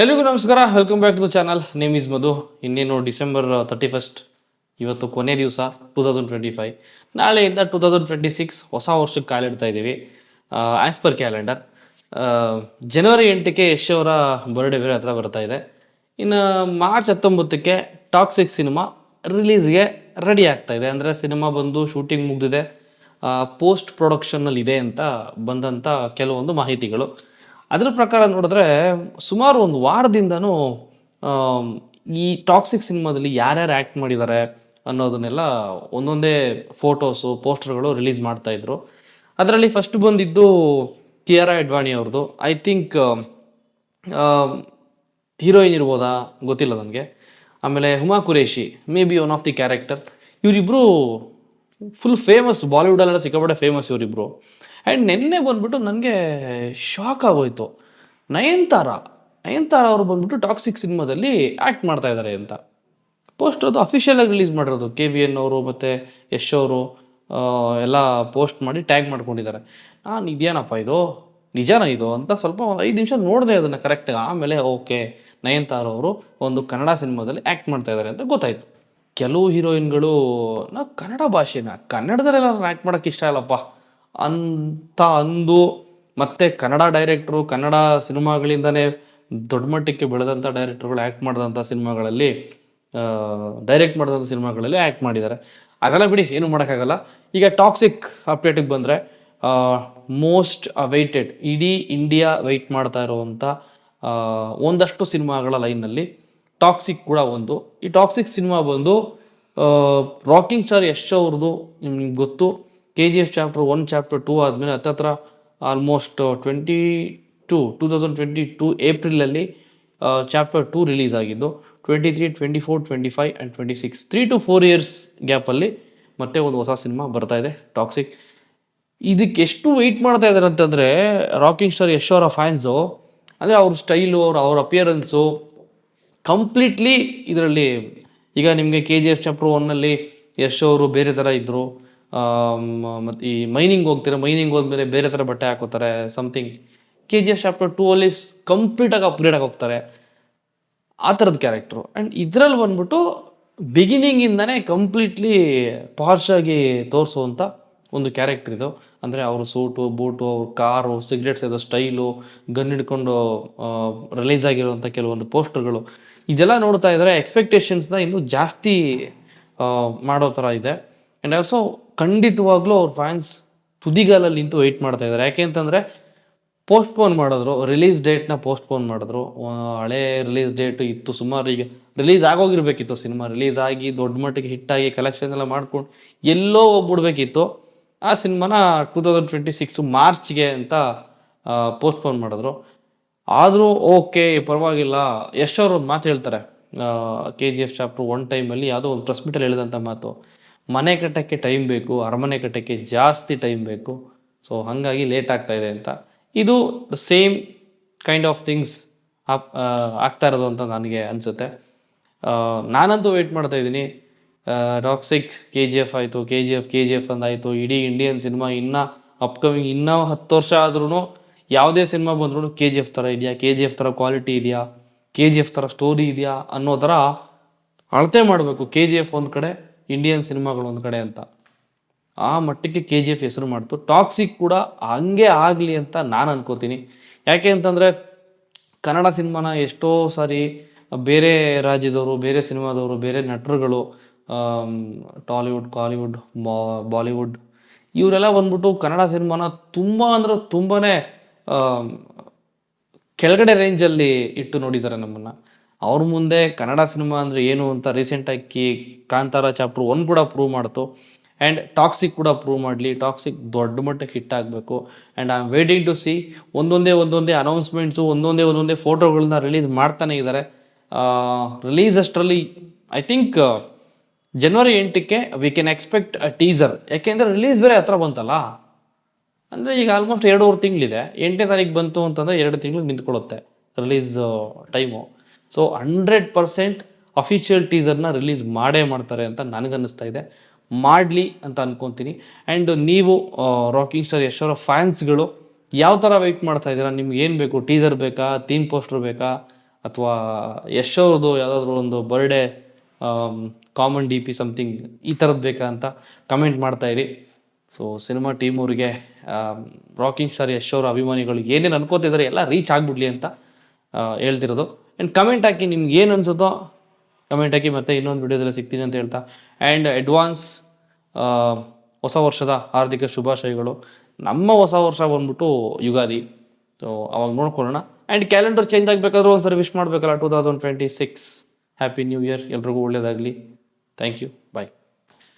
ಎಲ್ರಿಗೂ ನಮಸ್ಕಾರ, welcome back to the channel. Name is Madhu. ಇನ್ನೇನು ಡಿಸೆಂಬರ್ 31st, ಇವತ್ತು ಕೊನೆ ದಿವಸ 2025. ನಾಳೆಯಿಂದ 2026 ಹೊಸ ವರ್ಷಕ್ಕೆ ಕಾಲಿಡ್ತಾ ಇದ್ದೀವಿ. ಆ್ಯಸ್ ಪರ್ ಕ್ಯಾಲೆಂಡರ್ ಜನವರಿ 8ಕ್ಕೆ ಯಶ್ ಅವರ ಬರ್ಡೇ ಬೇರೆ ಹತ್ರ ಬರ್ತಾ ಇದೆ. ಇನ್ನು ಮಾರ್ಚ್ 19ಕ್ಕೆ ಟಾಕ್ಸಿಕ್ ಸಿನಿಮಾ ರಿಲೀಸ್ಗೆ ರೆಡಿ ಆಗ್ತಾ ಇದೆ. ಅಂದರೆ ಸಿನಿಮಾ ಬಂದು ಶೂಟಿಂಗ್ ಮುಗಿದಿದೆ, ಪೋಸ್ಟ್ ಪ್ರೊಡಕ್ಷನ್ನಲ್ಲಿ ಇದೆ ಅಂತ ಬಂದಂಥ ಕೆಲವೊಂದು ಮಾಹಿತಿಗಳು. ಅದರ ಪ್ರಕಾರ ನೋಡಿದ್ರೆ ಸುಮಾರು ಒಂದು ವಾರದಿಂದನೂ ಈ ಟಾಕ್ಸಿಕ್ ಸಿನಿಮಾದಲ್ಲಿ ಯಾರ್ಯಾರು ಆ್ಯಕ್ಟ್ ಮಾಡಿದ್ದಾರೆ ಅನ್ನೋದನ್ನೆಲ್ಲ ಒಂದೊಂದೇ ಫೋಟೋಸು ಪೋಸ್ಟರ್ಗಳು ರಿಲೀಸ್ ಮಾಡ್ತಾಯಿದ್ರು. ಅದರಲ್ಲಿ ಫಸ್ಟ್ ಬಂದಿದ್ದು ಕಿಯಾರಾ ಅಡ್ವಾಣಿ ಅವ್ರದ್ದು. ಐ ಥಿಂಕ್ ಹೀರೋಯಿನ್ ಇರ್ಬೋದಾ, ಗೊತ್ತಿಲ್ಲ ನನಗೆ. ಆಮೇಲೆ Huma Qureshi, may be one of the character. ಇವರಿಬ್ಬರು ಫುಲ್ ಫೇಮಸ್, ಬಾಲಿವುಡಲ್ಲೆಲ್ಲ ಸಿಕ್ಕಾಪಟ್ಟೆ ಫೇಮಸ್ ಇವರಿಬ್ಬರು. ಆ್ಯಂಡ್ ನಿನ್ನೆ ಬಂದ್ಬಿಟ್ಟು ನನಗೆ ಶಾಕ್ ಆಗೋಯ್ತು. ನಯನ್ತಾರಾ ಅವರು ಬಂದ್ಬಿಟ್ಟು ಟಾಕ್ಸಿಕ್ ಸಿನಿಮಾದಲ್ಲಿ ಆ್ಯಕ್ಟ್ ಮಾಡ್ತಾ ಇದ್ದಾರೆ ಅಂತ ಪೋಸ್ಟ್ ಅದು ಅಫಿಷಿಯಲಾಗಿ ರಿಲೀಸ್ ಮಾಡಿರೋದು. KVN ಅವರು ಮತ್ತು ಯಶ್ ಅವರು ಎಲ್ಲ ಪೋಸ್ಟ್ ಮಾಡಿ ಟ್ಯಾಗ್ ಮಾಡ್ಕೊಂಡಿದ್ದಾರೆ. ನಾನು ಇದೇನಪ್ಪ ಇದು, ನಿಜಾನ ಇದು ಅಂತ ಸ್ವಲ್ಪ ಒಂದು 5 ನಿಮಿಷ ನೋಡಿದೆ ಅದನ್ನು ಕರೆಕ್ಟಾಗಿ. ಆಮೇಲೆ ಓಕೆ, ನಯನ್ತಾರಾ ಅವರು ಒಂದು ಕನ್ನಡ ಸಿನಿಮಾದಲ್ಲಿ ಆ್ಯಕ್ಟ್ ಮಾಡ್ತಾ ಇದ್ದಾರೆ ಅಂತ ಗೊತ್ತಾಯಿತು. ಕೆಲವು ಹೀರೋಯಿನ್ಗಳು ನಾವು ಕನ್ನಡ ಭಾಷೆನ ಕನ್ನಡದಲ್ಲೆಲ್ಲ ನಾನು ಆ್ಯಕ್ಟ್ ಮಾಡೋಕ್ಕೆ ಇಷ್ಟ ಇಲ್ಲಪ್ಪ ಅಂತ ಅಂದು, ಮತ್ತು ಕನ್ನಡ ಡೈರೆಕ್ಟ್ರು, ಕನ್ನಡ ಸಿನಿಮಾಗಳಿಂದನೇ ದೊಡ್ಡ ಮಟ್ಟಕ್ಕೆ ಬೆಳೆದಂಥ ಡೈರೆಕ್ಟ್ರುಗಳು ಆ್ಯಕ್ಟ್ ಮಾಡಿದಂಥ ಸಿನಿಮಾಗಳಲ್ಲಿ, ಡೈರೆಕ್ಟ್ ಮಾಡಿದಂಥ ಸಿನಿಮಾಗಳಲ್ಲಿ ಆ್ಯಕ್ಟ್ ಮಾಡಿದ್ದಾರೆ. ಅದೆಲ್ಲ ಬಿಡಿ, ಏನೂ ಮಾಡೋಕ್ಕಾಗಲ್ಲ. ಈಗ ಟಾಕ್ಸಿಕ್ ಅಪ್ಡೇಟಿಗೆ ಬಂದರೆ, ಮೋಸ್ಟ್ ಅವೈಟೆಡ್, ಇಡೀ ಇಂಡಿಯಾ ವೆಯ್ಟ್ ಮಾಡ್ತಾ ಇರುವಂಥ ಒಂದಷ್ಟು ಸಿನಿಮಾಗಳ ಲೈನ್ನಲ್ಲಿ ಟಾಕ್ಸಿಕ್ ಕೂಡ ಒಂದು. ಈ ಟಾಕ್ಸಿಕ್ ಸಿನಿಮಾ ಬಂದು ರಾಕಿಂಗ್ ಸ್ಟಾರ್ ಯಶ್ ಅವ್ರದ್ದು ನಿಮ್ಗೆ ಗೊತ್ತು. KGF ಚಾಪ್ಟರ್ 1 ಚಾಪ್ಟರ್ 2 ಆದಮೇಲೆ ಹತ್ತತ್ರ ಆಲ್ಮೋಸ್ಟ್ 2022 ಏಪ್ರಿಲಲ್ಲಿ ಚಾಪ್ಟರ್ 2 ರಿಲೀಸ್ ಆಗಿದ್ದು. 23, 24, 25 ಆ್ಯಂಡ್ 26 3 to 4 years ಗ್ಯಾಪಲ್ಲಿ ಮತ್ತೆ ಒಂದು ಹೊಸ ಸಿನಿಮಾ ಬರ್ತಾ ಇದೆ ಟಾಕ್ಸಿಕ್. ಇದಕ್ಕೆ ಎಷ್ಟು ವೆಯ್ಟ್ ಮಾಡ್ತಾ ಇದ್ದಾರೆ ಅಂತಂದರೆ ರಾಕಿಂಗ್ ಸ್ಟಾರ್ ಯಶ್ ಅವರ ಫ್ಯಾನ್ಸು, ಅಂದರೆ ಅವ್ರ ಸ್ಟೈಲು, ಅವ್ರ ಅಪಿಯರೆನ್ಸು ಕಂಪ್ಲೀಟ್ಲಿ ಇದರಲ್ಲಿ. ಈಗ ನಿಮಗೆ KGF ಚಾಪ್ಟರ್ 1ನಲ್ಲಿ ಯಶ್ ಅವರು ಬೇರೆ ಥರ ಇದ್ದರು, ಮತ್ತು ಈ ಮೈನಿಂಗ್ ಹೋದ್ಮೇಲೆ ಬೇರೆ ಥರ ಬಟ್ಟೆ ಹಾಕೋತಾರೆ ಸಮಥಿಂಗ್. KGF ಚಾಪ್ಟರ್ 2ಅಲ್ಲಿ ಕಂಪ್ಲೀಟಾಗಿ ಅಪ್ಗ್ರೇಡ್ ಆಗಿ ಹೋಗ್ತಾರೆ, ಆ ಥರದ ಕ್ಯಾರೆಕ್ಟ್ರು. ಆ್ಯಂಡ್ ಇದರಲ್ಲಿ ಬಂದ್ಬಿಟ್ಟು ಬಿಗಿನಿಂಗಿಂದನೇ ಕಂಪ್ಲೀಟ್ಲಿ ಪಾರ್ಶಾಗಿ ತೋರಿಸುವಂಥ ಒಂದು ಕ್ಯಾರೆಕ್ಟರ್ ಇದು. ಅಂದರೆ ಅವರು ಸೂಟು ಬೂಟು, ಅವ್ರ ಕಾರು, ಸಿಗರೇಟ್ಸ್ ಇರೋ ಸ್ಟೈಲು, ಗನ್ ಹಿಡ್ಕೊಂಡು ರಿಲೀಸ್ ಆಗಿರುವಂಥ ಕೆಲವೊಂದು ಪೋಸ್ಟರ್ಗಳು, ಇದೆಲ್ಲ ನೋಡ್ತಾ ಇದ್ದರೆ ಎಕ್ಸ್ಪೆಕ್ಟೇಷನ್ಸ್ನ ಇನ್ನೂ ಜಾಸ್ತಿ ಮಾಡೋ ಥರ ಇದೆ. ಆ್ಯಂಡ್ ಆಲ್ಸೋ ಖಂಡಿತವಾಗ್ಲೂ ಅವ್ರ ಫ್ಯಾನ್ಸ್ ತುದಿಗಾಲಲ್ಲಿ ನಿಂತು ವೆಯ್ಟ್ ಮಾಡ್ತಾ ಇದ್ದಾರೆ. ಯಾಕೆ ಅಂತಂದರೆ ಪೋಸ್ಟ್ಪೋನ್ ಮಾಡಿದ್ರು, ರಿಲೀಸ್ ಡೇಟ್ನ ಪೋಸ್ಟ್ಪೋನ್ ಮಾಡಿದ್ರು. ಹಳೇ ರಿಲೀಸ್ ಡೇಟು ಇತ್ತು, ಸುಮಾರು ಈಗ ರಿಲೀಸ್ ಆಗೋಗಿರ್ಬೇಕಿತ್ತು. ಸಿನಿಮಾ ರಿಲೀಸ್ ಆಗಿ ದೊಡ್ಡ ಮಟ್ಟಿಗೆ ಹಿಟ್ಟಾಗಿ ಕಲೆಕ್ಷನ್ ಎಲ್ಲ ಮಾಡ್ಕೊಂಡು ಎಲ್ಲೋ ಹೋಗ್ಬಿಡ್ಬೇಕಿತ್ತು. ಆ ಸಿನಿಮಾನ 2026 ಮಾರ್ಚ್ಗೆ ಅಂತ ಪೋಸ್ಟ್ಪೋನ್ ಮಾಡಿದ್ರು. ಆದರೂ ಓಕೆ, ಪರವಾಗಿಲ್ಲ. ಯಶ್ ಅವರು ಒಂದು ಮಾತು ಹೇಳ್ತಾರೆ, KGF ಚಾಪ್ಟರ್ 1 ಟೈಮಲ್ಲಿ ಯಾವುದೋ ಒಂದು ಪ್ರೆಸ್ ಮೀಟಲ್ಲಿ ಹೇಳಿದಂಥ ಮಾತು, ಮನೆ ಕಟ್ಟೋಕ್ಕೆ ಟೈಮ್ ಬೇಕು, ಅರಮನೆ ಕಟ್ಟೋಕ್ಕೆ ಜಾಸ್ತಿ ಟೈಮ್ ಬೇಕು, ಸೊ ಹಾಗಾಗಿ ಲೇಟ್ ಆಗ್ತಾ ಇದೆ ಅಂತ. ಇದು the same kind of things ಆಗ್ತಾ ಇರೋದು ಅಂತ ನನಗೆ ಅನಿಸುತ್ತೆ. ನಾನಂತೂ ವೆಯ್ಟ್ ಮಾಡ್ತಾ ಇದ್ದೀನಿ. ಟಾಕ್ಸಿಕ್ KGF ಆಯಿತು, KGF ಅಂದಾಯಿತು, ಇಡೀ ಇಂಡಿಯನ್ ಸಿನಿಮಾ ಇನ್ನೂ ಅಪ್ಕಮಿಂಗ್ ಇನ್ನೂ 10 ವರ್ಷ ಆದ್ರೂ ಯಾವುದೇ ಸಿನಿಮಾ ಬಂದ್ರೂ KGF ಥರ ಇದೆಯಾ, KGF ಥರ ಕ್ವಾಲಿಟಿ ಇದೆಯಾ, KGF ಥರ ಸ್ಟೋರಿ ಇದೆಯಾ ಅನ್ನೋ ಥರ ಅಳತೆ ಮಾಡಬೇಕು. KGF ಒಂದು ಕಡೆ, ಇಂಡಿಯನ್ ಸಿನಿಮಾಗಳು ಒಂದು ಕಡೆ ಅಂತ. ಆ ಮಟ್ಟಕ್ಕೆ KGF ಹೆಸರು ಮಾಡ್ತು. ಟಾಕ್ಸಿಕ್ ಕೂಡ ಹಂಗೆ ಆಗಲಿ ಅಂತ ನಾನು ಅನ್ಕೋತೀನಿ. ಯಾಕೆ ಅಂತಂದರೆ ಕನ್ನಡ ಸಿನಿಮಾನ ಎಷ್ಟೋ ಸಾರಿ ಬೇರೆ ರಾಜ್ಯದವರು, ಬೇರೆ ಸಿನಿಮಾದವರು, ಬೇರೆ ನಟರುಗಳು, ಟಾಲಿವುಡ್, ಕಾಲಿವುಡ್, ಬಾಲಿವುಡ್, ಇವರೆಲ್ಲ ಬಂದ್ಬಿಟ್ಟು ಕನ್ನಡ ಸಿನಿಮಾನ ತುಂಬ ಅಂದರೆ ತುಂಬಾ ಕೆಳಗಡೆ ರೇಂಜಲ್ಲಿ ಇಟ್ಟು ನೋಡಿದ್ದಾರೆ ನಮ್ಮನ್ನು. ಅವ್ರ ಮುಂದೆ ಕನ್ನಡ ಸಿನಿಮಾ ಅಂದರೆ ಏನು ಅಂತ ರೀಸೆಂಟಾಗಿ ಕಾಂತಾರ ಚಾಪ್ಟರ್ 1 ಕೂಡ ಪ್ರೂವ್ ಮಾಡ್ತು. ಆ್ಯಂಡ್ ಟಾಕ್ಸಿಕ್ ಕೂಡ ಪ್ರೂವ್ ಮಾಡಲಿ. ಟಾಕ್ಸಿಕ್ ದೊಡ್ಡ ಮಟ್ಟಕ್ಕೆ ಹಿಟ್ ಆಗಬೇಕು. And I am waiting to see. ಒಂದೊಂದೇ ಅನೌನ್ಸ್ಮೆಂಟ್ಸು, ಒಂದೊಂದೇ ಫೋಟೋಗಳನ್ನ ರಿಲೀಸ್ ಮಾಡ್ತಾನೆ ಇದ್ದಾರೆ. ರಿಲೀಸ್ ಅಷ್ಟರಲ್ಲಿ ಐ ಥಿಂಕ್ ಜನವರಿ 8ಕ್ಕೆ we can expect a teaser. ಯಾಕೆಂದರೆ ರಿಲೀಸ್ ಬೇರೆ ಹತ್ರ ಬಂತಲ್ಲ. ಅಂದರೆ ಈಗ ಆಲ್ಮೋಸ್ಟ್ 2.5 ತಿಂಗಳಿದೆ. 8ನೇ ತಾರೀಕು ಬಂತು ಅಂತಂದರೆ 2 ತಿಂಗಳು ನಿಂತ್ಕೊಳ್ಳುತ್ತೆ ರಿಲೀಸ್ ಟೈಮು. ಸೊ 100% ಅಫಿಷಿಯಲ್ ಟೀಸರ್ನ ರಿಲೀಸ್ ಮಾಡ್ತಾರೆ ಅಂತ ನನಗನ್ನಿಸ್ತಾ ಇದೆ. ಮಾಡಲಿ ಅಂತ ಅನ್ಕೊತೀನಿ. ಆ್ಯಂಡ್ ನೀವು ರಾಕಿಂಗ್ ಸ್ಟಾರ್ ಯಶ್ ಅವರ ಫ್ಯಾನ್ಸ್ಗಳು ಯಾವ ಥರ ವೆಯ್ಟ್ ಮಾಡ್ತಾ ಇದ್ದೀರಾ? ನಿಮ್ಗೆ ಏನು ಬೇಕು? ಟೀಸರ್ ಬೇಕಾ, ಥೀಮ್ ಪೋಸ್ಟರ್ ಬೇಕಾ, ಅಥವಾ ಯಶ್ ಅವ್ರದ್ದು ಯಾವುದಾದ್ರೂ ಒಂದು birthday common D P something ಈ ಥರದ್ದು ಬೇಕಾ ಅಂತ ಕಮೆಂಟ್ ಮಾಡ್ತಾಯಿರಿ. ಸೊ ಸಿನಿಮಾ ಟೀಮ್ ಅವರಿಗೆ ರಾಕಿಂಗ್ ಸ್ಟಾರ್ ಯಶ್ ಅವರ ಅಭಿಮಾನಿಗಳು ಏನೇನು ಅನ್ಕೋತಿದ್ದಾರೆ ಎಲ್ಲ ರೀಚ್ ಆಗಿಬಿಡ್ಲಿ ಅಂತ ಹೇಳ್ತಿರೋದು. ಆ್ಯಂಡ್ ಕಮೆಂಟ್ ಹಾಕಿ ನಿಮ್ಗೆ ಏನು ಅನಿಸುತ್ತೋ ಕಮೆಂಟ್ ಹಾಕಿ, ಮತ್ತೆ ಇನ್ನೊಂದು ವಿಡಿಯೋದಲ್ಲಿ ಸಿಗ್ತೀನಿ ಅಂತ ಹೇಳ್ತಾ, ಆ್ಯಂಡ್ ಅಡ್ವಾನ್ಸ್ ಹೊಸ ವರ್ಷದ ಹಾರ್ದಿಕ ಶುಭಾಶಯಗಳು. ನಮ್ಮ ಹೊಸ ವರ್ಷ ಬಂದ್ಬಿಟ್ಟು ಯುಗಾದಿ, ಸೊ ಅವಾಗ ನೋಡ್ಕೊಳ್ಳೋಣ. ಆ್ಯಂಡ್ ಕ್ಯಾಲೆಂಡರ್ ಚೇಂಜ್ ಆಗಬೇಕಾದ್ರೂ ಒಂದ್ಸರಿ ವಿಶ್ ಮಾಡಬೇಕಲ್ಲ 2026 ಹ್ಯಾಪಿ ನ್ಯೂ ಇಯರ್, ಎಲ್ರಿಗೂ ಒಳ್ಳೆಯದಾಗಲಿ. Thank you, bye.